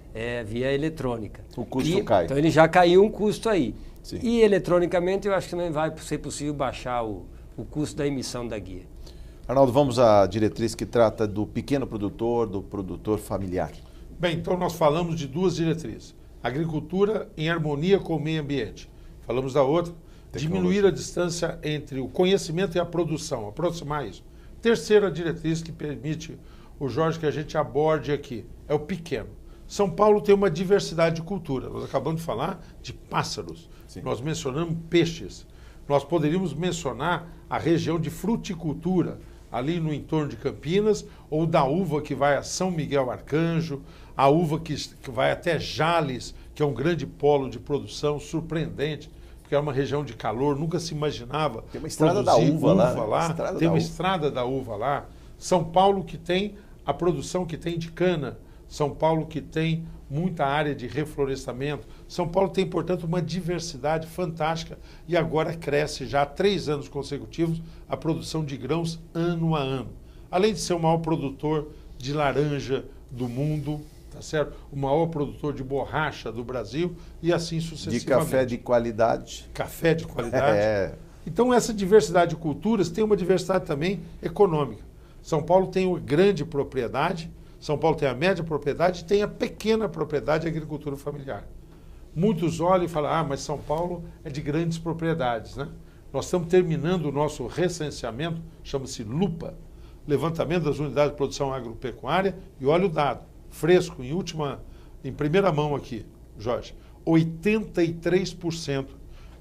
Via eletrônica. O custo cai. Então ele já caiu um custo aí. Sim. E eletronicamente eu acho que também vai ser possível baixar o custo da emissão da guia. Arnaldo, vamos à diretriz que trata do pequeno produtor, do produtor familiar. Bem, então nós falamos de 2 diretrizes. Agricultura em harmonia com o meio ambiente. Falamos da outra, diminuir a distância entre o conhecimento e a produção, aproximar isso. Terceira diretriz que permite, o Jorge, que a gente aborde aqui, é o pequeno. São Paulo tem uma diversidade de cultura. Nós acabamos de falar de pássaros. Sim. Nós mencionamos peixes. Nós poderíamos mencionar a região de fruticultura, ali no entorno de Campinas, ou da uva que vai a São Miguel Arcanjo, a uva que vai até Jales, que é um grande polo de produção surpreendente, porque é uma região de calor, nunca se imaginava. Tem uma estrada da uva lá. Tem uma estrada da uva lá. São Paulo que tem a produção que tem de cana. São Paulo que tem muita área de reflorestamento. São Paulo tem, portanto, uma diversidade fantástica e agora cresce já há 3 anos consecutivos a produção de grãos ano a ano. Além de ser o maior produtor de laranja do mundo, tá certo? O maior produtor de borracha do Brasil e assim sucessivamente. De café de qualidade. Café de qualidade. Então essa diversidade de culturas tem uma diversidade também econômica. São Paulo tem uma grande propriedade, São Paulo tem a média propriedade e tem a pequena propriedade de agricultura familiar. Muitos olham e falam, mas São Paulo é de grandes propriedades, né? Nós estamos terminando o nosso recenseamento, chama-se LUPA, Levantamento das Unidades de Produção Agropecuária, e olha o dado, fresco, em primeira mão aqui, Jorge, 83%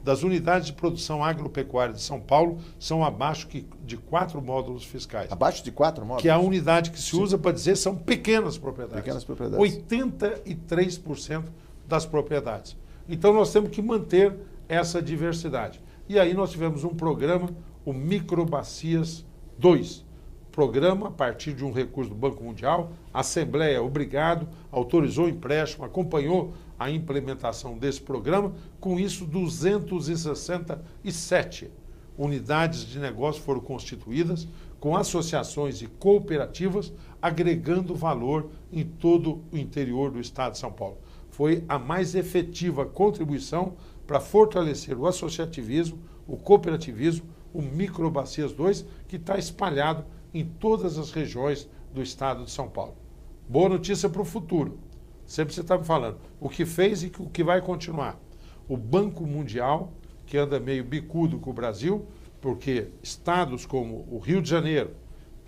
das unidades de produção agropecuária de São Paulo são abaixo de 4 módulos fiscais. Abaixo de 4 módulos? Que é a unidade que se usa para dizer são pequenas propriedades. Pequenas propriedades. 83% das propriedades. Então nós temos que manter essa diversidade. E aí nós tivemos um programa, o Microbacias 2. Programa a partir de um recurso do Banco Mundial, a Assembleia, obrigado, autorizou o empréstimo, acompanhou a implementação desse programa. Com isso, 267 unidades de negócio foram constituídas, com associações e cooperativas, agregando valor em todo o interior do estado de São Paulo. Foi a mais efetiva contribuição para fortalecer o associativismo, o cooperativismo, o Microbacias 2, que está espalhado em todas as regiões do estado de São Paulo. Boa notícia para o futuro. Sempre você está me falando o que fez e o que vai continuar. O Banco Mundial, que anda meio bicudo com o Brasil, porque estados como o Rio de Janeiro,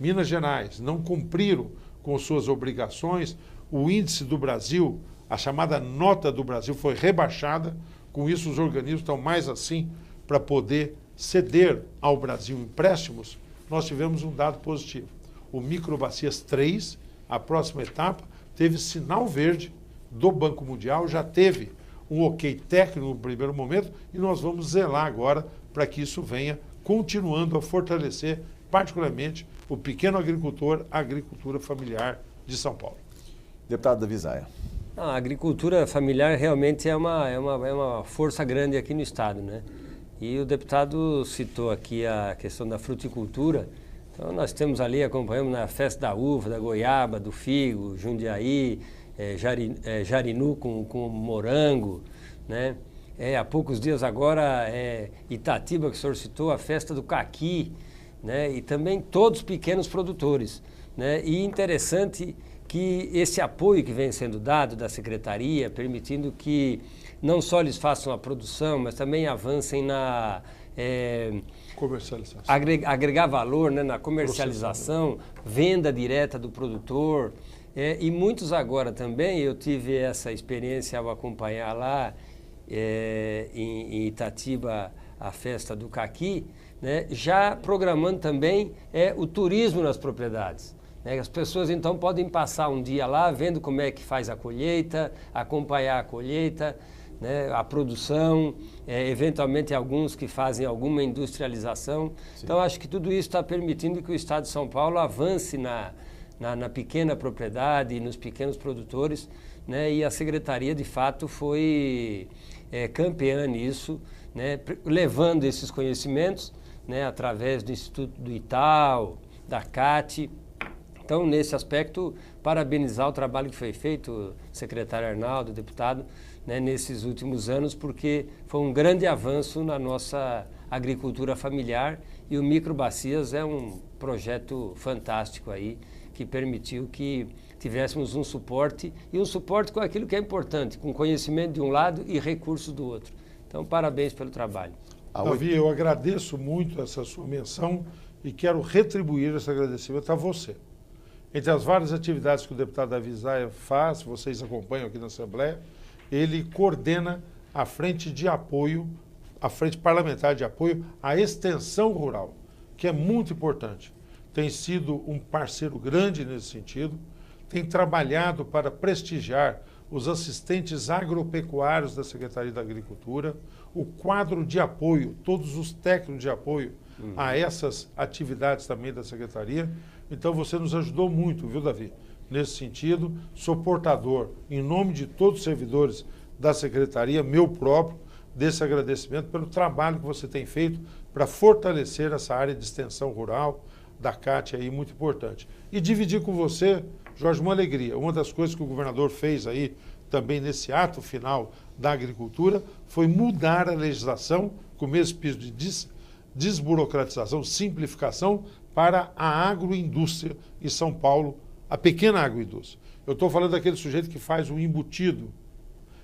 Minas Gerais, não cumpriram com suas obrigações, o índice do Brasil, a chamada nota do Brasil, foi rebaixada. Com isso, os organismos estão mais assim para poder ceder ao Brasil empréstimos. Nós tivemos um dado positivo. O Microbacias 3, a próxima etapa, teve sinal verde do Banco Mundial, já teve um ok técnico no primeiro momento e nós vamos zelar agora para que isso venha continuando a fortalecer, particularmente, o pequeno agricultor, a agricultura familiar de São Paulo. Deputado Davi Zaia. A agricultura familiar realmente é uma força grande aqui no estado, né? E o deputado citou aqui a questão da fruticultura. Então nós temos ali, acompanhamos na festa da uva, da goiaba, do figo, Jundiaí, Jarinu com morango, né? Há poucos dias agora, Itatiba, que o senhor citou, a festa do caqui, né? E também todos pequenos produtores, né? E interessante que esse apoio que vem sendo dado da Secretaria, permitindo que não só eles façam a produção, mas também avancem na comercialização. Agregar valor, né, na comercialização, venda direta do produtor. E muitos agora também, eu tive essa experiência ao acompanhar lá em Itatiba a festa do caqui, né, já programando também o turismo nas propriedades. As pessoas então podem passar um dia lá vendo como é que faz a colheita, acompanhar a colheita, né, a produção, eventualmente alguns que fazem alguma industrialização. Sim. Então acho que tudo isso está permitindo que o estado de São Paulo avance na pequena propriedade, nos pequenos produtores, né, e a Secretaria de fato foi campeã nisso, né, levando esses conhecimentos, né, através do Instituto do Itaú, da CAT. Então, nesse aspecto, parabenizar o trabalho que foi feito, secretário Arnaldo, deputado, né, nesses últimos anos, porque foi um grande avanço na nossa agricultura familiar e o Microbacias é um projeto fantástico aí, que permitiu que tivéssemos um suporte, e um suporte com aquilo que é importante, com conhecimento de um lado e recursos do outro. Então, parabéns pelo trabalho. Davi, eu agradeço muito essa sua menção e quero retribuir esse agradecimento a você. Entre as várias atividades que o deputado Davi Zaia faz, vocês acompanham aqui na Assembleia, ele coordena a frente de apoio, a frente parlamentar de apoio à extensão rural, que é muito importante. Tem sido um parceiro grande nesse sentido, tem trabalhado para prestigiar os assistentes agropecuários da Secretaria da Agricultura, o quadro de apoio, todos os técnicos de apoio a essas atividades também da Secretaria. Então você nos ajudou muito, viu, Davi? Nesse sentido, sou portador, em nome de todos os servidores da Secretaria, meu próprio, desse agradecimento pelo trabalho que você tem feito para fortalecer essa área de extensão rural da CAT aí, muito importante. E dividir com você, Jorge, uma alegria. Uma das coisas que o governador fez aí, também nesse ato final da agricultura, foi mudar a legislação com o mesmo piso de desburocratização, simplificação para a agroindústria em São Paulo, a pequena agroindústria. Eu estou falando daquele sujeito que faz o embutido,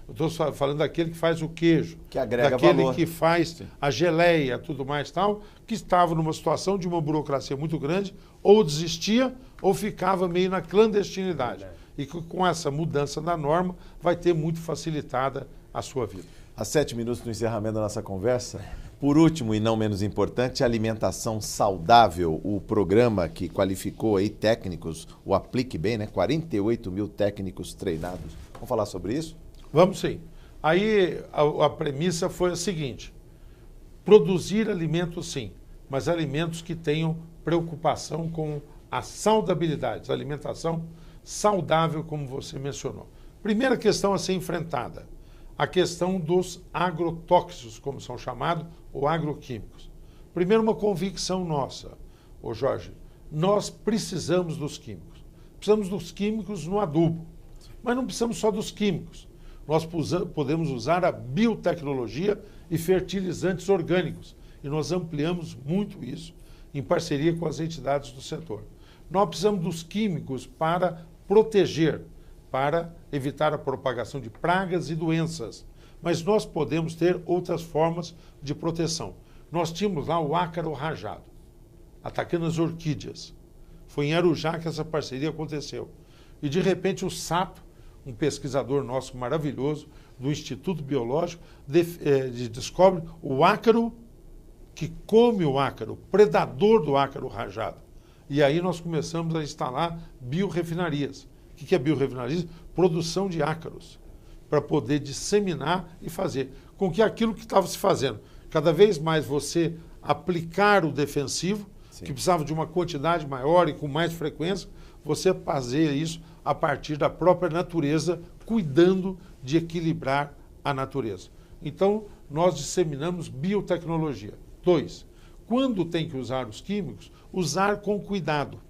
eu estou falando daquele que faz o queijo, que agrega daquele valor. Que faz a geleia, tudo mais tal, que estava numa situação de uma burocracia muito grande, ou desistia ou ficava meio na clandestinidade. E com essa mudança da norma vai ter muito facilitada a sua vida. Há 7 minutos do encerramento da nossa conversa. Por último, e não menos importante, a alimentação saudável, o programa que qualificou aí técnicos, o Aplique Bem, né? 48 mil técnicos treinados. Vamos falar sobre isso? Vamos sim. Aí a premissa foi a seguinte: produzir alimentos sim, mas alimentos que tenham preocupação com a saudabilidade, a alimentação saudável, como você mencionou. Primeira questão a ser enfrentada, a questão dos agrotóxicos, como são chamados, ou agroquímicos. Primeiro, uma convicção nossa, ô Jorge, nós precisamos dos químicos. Precisamos dos químicos no adubo, mas não precisamos só dos químicos. Nós podemos usar a biotecnologia e fertilizantes orgânicos, e nós ampliamos muito isso em parceria com as entidades do setor. Nós precisamos dos químicos para proteger, para evitar a propagação de pragas e doenças, mas nós podemos ter outras formas de proteção. Nós tínhamos lá o ácaro rajado, atacando as orquídeas. Foi em Arujá que essa parceria aconteceu. E, de repente, o Sato, um pesquisador nosso maravilhoso, do Instituto Biológico, descobre o ácaro que come o ácaro, predador do ácaro rajado. E aí nós começamos a instalar biorrefinarias. O que é biorrefinarias? Produção de ácaros, para poder disseminar e fazer com que aquilo que estava se fazendo, cada vez mais você aplicar o defensivo, sim, que precisava de uma quantidade maior e com mais frequência, você fazer isso a partir da própria natureza, cuidando de equilibrar a natureza. Então, nós disseminamos biotecnologia. 2, quando tem que usar os químicos, usar com cuidado.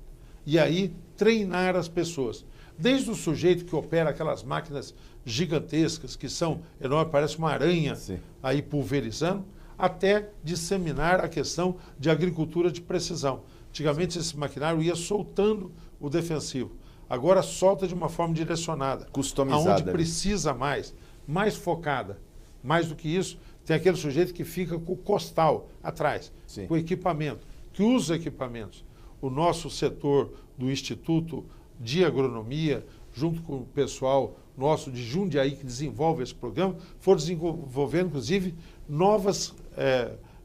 E aí, treinar as pessoas. Desde o sujeito que opera aquelas máquinas gigantescas, que são enormes, parece uma aranha, sim, aí pulverizando, até disseminar a questão de agricultura de precisão. Antigamente, esse maquinário ia soltando o defensivo. Agora solta de uma forma direcionada. Customizada. Aonde precisa mais focada. Mais do que isso, tem aquele sujeito que fica com o costal atrás, sim, com o equipamento, que usa equipamentos. O nosso setor do Instituto de Agronomia, junto com o pessoal nosso de Jundiaí, que desenvolve esse programa, foram desenvolvendo, inclusive, novas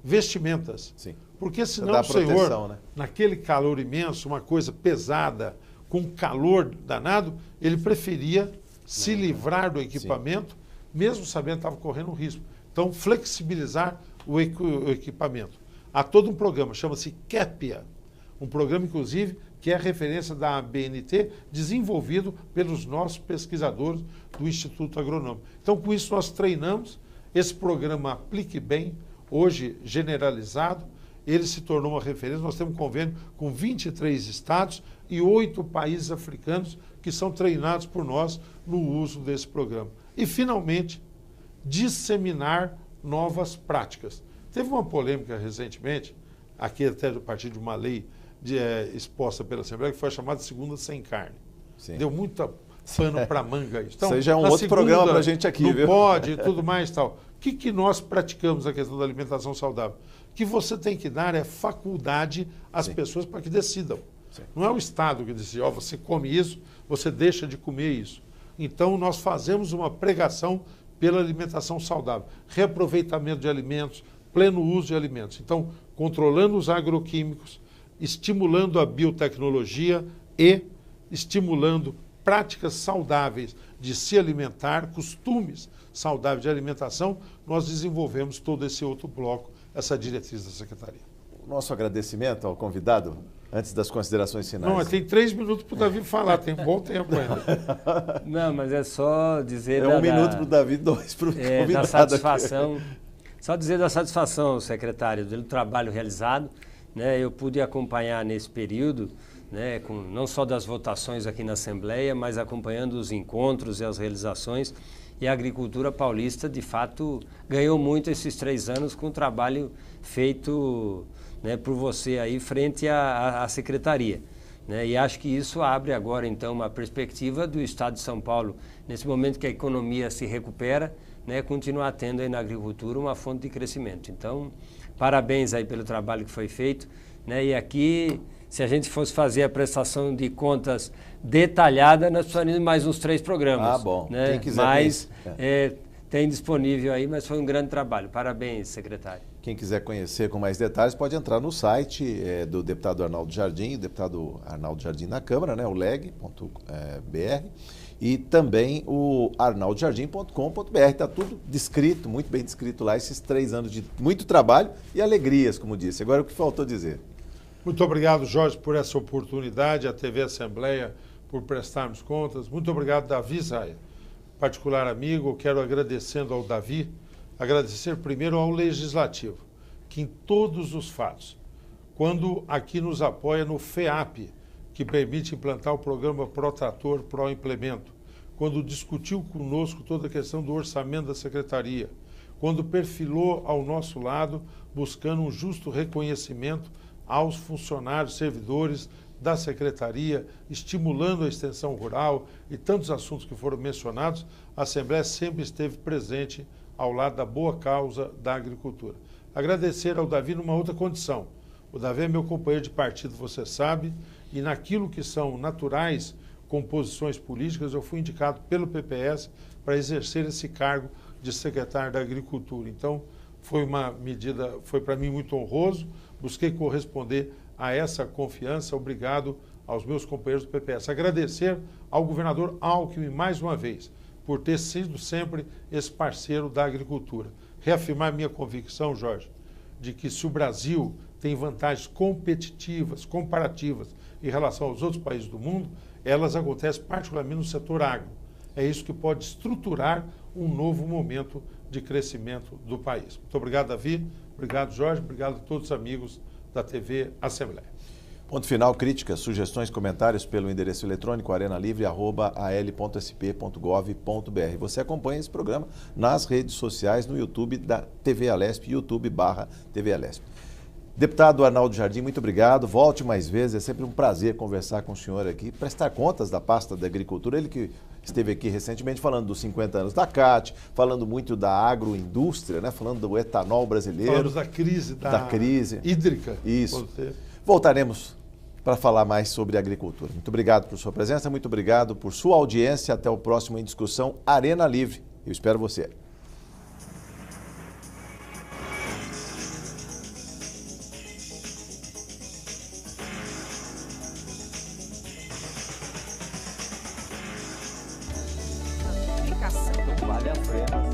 vestimentas. Sim. Porque senão o senhor, proteção, né? Naquele calor imenso, uma coisa pesada, com calor danado, ele preferia se livrar do equipamento, sim, mesmo sabendo que estava correndo um risco. Então, flexibilizar o equipamento. Há todo um programa, chama-se CAPIA, um programa, inclusive, que é referência da ABNT, desenvolvido pelos nossos pesquisadores do Instituto Agronômico. Então, com isso, nós treinamos esse programa Aplique Bem, hoje generalizado, ele se tornou uma referência. Nós temos um convênio com 23 estados e 8 países africanos que são treinados por nós no uso desse programa. E, finalmente, disseminar novas práticas. Teve uma polêmica recentemente, aqui até a partir de uma lei exposta pela Assembleia, que foi chamada Segunda Sem Carne. Sim. Deu muita pano para manga isso. Então, seja um outro segunda, programa para a gente aqui, viu? Pode e tudo mais e tal. O que nós praticamos a questão da alimentação saudável? O que você tem que dar é faculdade às, sim, pessoas para que decidam. Sim. Não é o Estado que decide, ó, você come isso, você deixa de comer isso. Então, nós fazemos uma pregação pela alimentação saudável, reaproveitamento de alimentos, pleno uso de alimentos. Então, controlando os agroquímicos, estimulando a biotecnologia e estimulando práticas saudáveis de se alimentar, costumes saudáveis de alimentação, nós desenvolvemos todo esse outro bloco, essa diretriz da Secretaria. Nosso agradecimento ao convidado, antes das considerações finais. Não, mas tem 3 minutos para o Davi falar, tem bom tempo ainda. Não, mas é só dizer... É 1 minuto para o Davi, 2 para o convidado. Da satisfação, só dizer da satisfação, secretário, do trabalho realizado. Né, eu pude acompanhar nesse período, né, não só das votações aqui na Assembleia, mas acompanhando os encontros e as realizações. E a agricultura paulista, de fato, ganhou muito esses 3 anos com o trabalho feito, né, por você aí frente à Secretaria. Né, e acho que isso abre agora, então, uma perspectiva do Estado de São Paulo, nesse momento que a economia se recupera, né, continuar tendo aí na agricultura uma fonte de crescimento. Então, parabéns aí pelo trabalho que foi feito, né? E aqui, se a gente fosse fazer a prestação de contas detalhada, nós precisaríamos de mais uns 3 programas. Ah, bom. Né? Quem quiser. Mas tem disponível aí, mas foi um grande trabalho. Parabéns, secretário. Quem quiser conhecer com mais detalhes pode entrar no site do deputado Arnaldo Jardim, o deputado Arnaldo Jardim na Câmara, né, o leg.br, e também o arnaldojardim.com.br. Está tudo descrito, muito bem descrito lá, esses 3 anos de muito trabalho e alegrias, como disse. Agora o que faltou dizer. Muito obrigado, Jorge, por essa oportunidade, a TV Assembleia por prestarmos contas. Muito obrigado, Davi Zaia, particular amigo. Eu quero agradecendo ao Davi, agradecer primeiro ao Legislativo, que em todos os fatos, quando aqui nos apoia no FEAP, que permite implantar o programa Protrator, Pro-Implemento, quando discutiu conosco toda a questão do orçamento da Secretaria, quando perfilou ao nosso lado, buscando um justo reconhecimento aos funcionários, servidores da Secretaria, estimulando a extensão rural e tantos assuntos que foram mencionados, a Assembleia sempre esteve presente ao lado da boa causa da agricultura. Agradecer ao Davi numa outra condição. O Davi é meu companheiro de partido, você sabe, e naquilo que são naturais composições políticas, eu fui indicado pelo PPS para exercer esse cargo de secretário da Agricultura. Então, foi uma medida, foi para mim muito honroso, busquei corresponder a essa confiança. Obrigado aos meus companheiros do PPS. Agradecer ao governador Alckmin, mais uma vez, por ter sido sempre esse parceiro da agricultura. Reafirmar minha convicção, Jorge, de que se o Brasil tem vantagens competitivas, comparativas em relação aos outros países do mundo, elas acontecem particularmente no setor agro. É isso que pode estruturar um novo momento de crescimento do país. Muito obrigado, Davi. Obrigado, Jorge. Obrigado a todos os amigos da TV Assembleia. Ponto final, críticas, sugestões, comentários pelo endereço eletrônico arenalivre@al.sp.gov.br. Você acompanha esse programa nas redes sociais, no YouTube da TV Alesp, YouTube/TV Alesp. Deputado Arnaldo Jardim, muito obrigado. Volte mais vezes, é sempre um prazer conversar com o senhor aqui, prestar contas da pasta da agricultura. Ele que esteve aqui recentemente falando dos 50 anos da CAT, falando muito da agroindústria, né? Falando do etanol brasileiro. Falamos da crise, da crise hídrica. Isso. Voltaremos para falar mais sobre agricultura. Muito obrigado por sua presença, muito obrigado por sua audiência. Até o próximo Em Discussão Arena Livre. Eu espero você. Vale a pena.